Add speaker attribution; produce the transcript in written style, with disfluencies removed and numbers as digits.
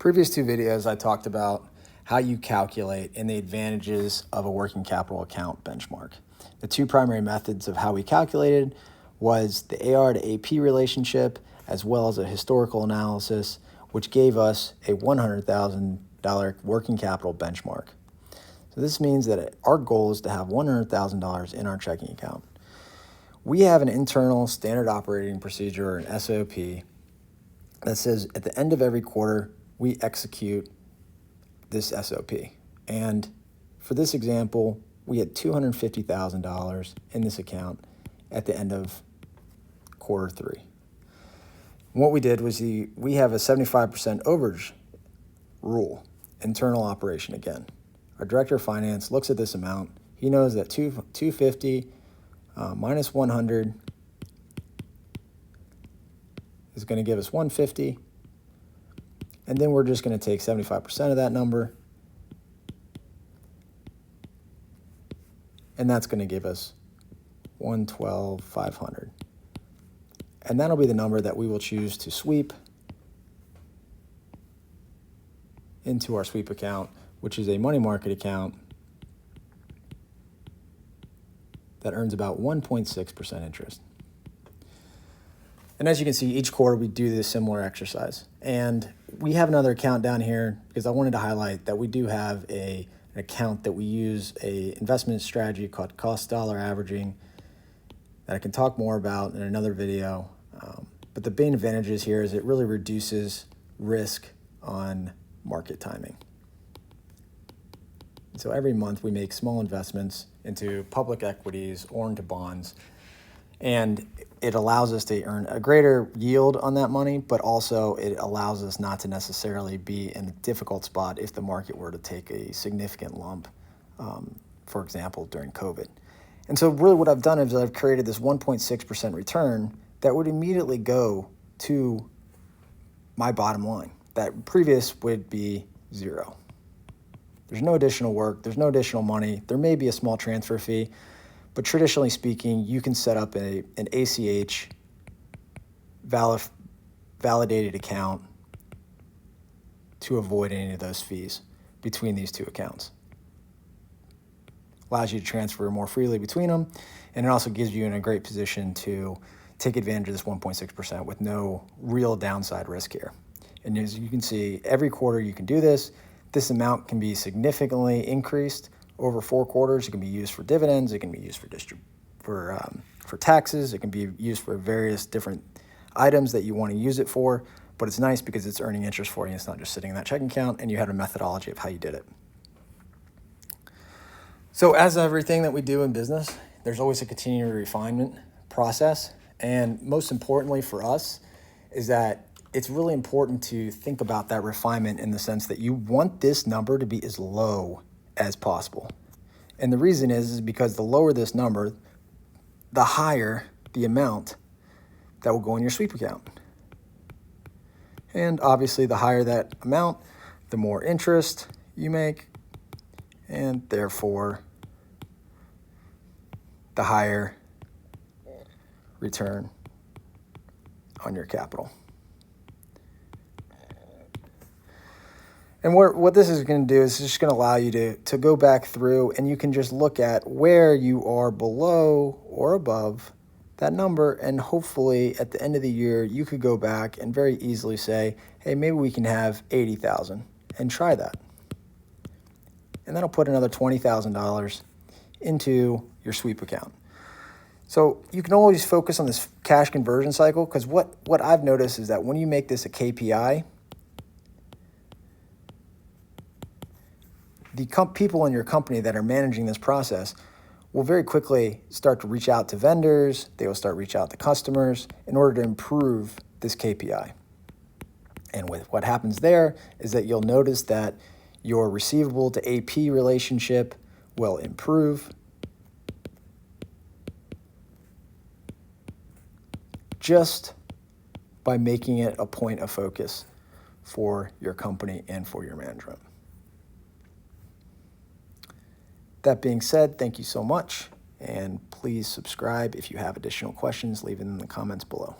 Speaker 1: Previous two videos, I talked about how you calculate and the advantages of a working capital account benchmark. The two primary methods of how we calculated was the AR to AP relationship, as well as a historical analysis, which gave us a $100,000 working capital benchmark. So this means that our goal is to have $100,000 in our checking account. We have an internal standard operating procedure, or an SOP, that says at the end of every quarter, we execute this SOP. And for this example, we had $250,000 in this account at the end of quarter three. And what we did was we have a 75% overage rule, internal operation again. Our director of finance looks at this amount. He knows that 250 minus 100 is going to give us 150. And then we're just going to take 75% of that number. And that's going to give us 112,500. And that'll be the number that we will choose to sweep into our sweep account, which is a money market account that earns about 1.6% interest. And as you can see, each quarter we do this similar exercise. And we have another account down here because I wanted to highlight that we do have an account that we use, a investment strategy called cost dollar averaging, that I can talk more about in another video. But the main advantages here is it really reduces risk on market timing. So every month we make small investments into public equities or into bonds, and it allows us to earn a greater yield on that money, but also it allows us not to necessarily be in a difficult spot if the market were to take a significant lump, for example, during COVID. And so really what I've done is I've created this 1.6% return that would immediately go to my bottom line. That previous would be zero. There's no additional work, there's no additional money. There may be a small transfer fee, but traditionally speaking, you can set up an ACH validated account to avoid any of those fees between these two accounts. Allows you to transfer more freely between them, and it also gives you in a great position to take advantage of this 1.6% with no real downside risk here. And as you can see, every quarter you can do this. This amount can be significantly increased over 4 quarters. It can be used for dividends. It can be used for taxes. It can be used for various different items that you want to use it for. But it's nice because it's earning interest for you. It's not just sitting in that checking account, and you have a methodology of how you did it. So as everything that we do in business, there's always a continual refinement process. And most importantly for us is that it's really important to think about that refinement in the sense that you want this number to be as low as possible. And the reason is because the lower this number, the higher the amount that will go in your sweep account. And obviously the higher that amount, the more interest you make, and therefore the higher return on your capital. And what this is going to do is just going to allow you to go back through, and you can just look at where you are below or above that number, and hopefully at the end of the year you could go back and very easily say, hey, maybe we can have 80,000 and try that. And that'll put another $20,000 into your sweep account. So you can always focus on this cash conversion cycle, because what I've noticed is that when you make this a KPI, the people in your company that are managing this process will very quickly start to reach out to vendors. They will start to reach out to customers in order to improve this KPI. And what happens there is that you'll notice that your receivable to AP relationship will improve just by making it a point of focus for your company and for your management. That being said, thank you so much, and please subscribe. If you have additional questions, leave them in the comments below.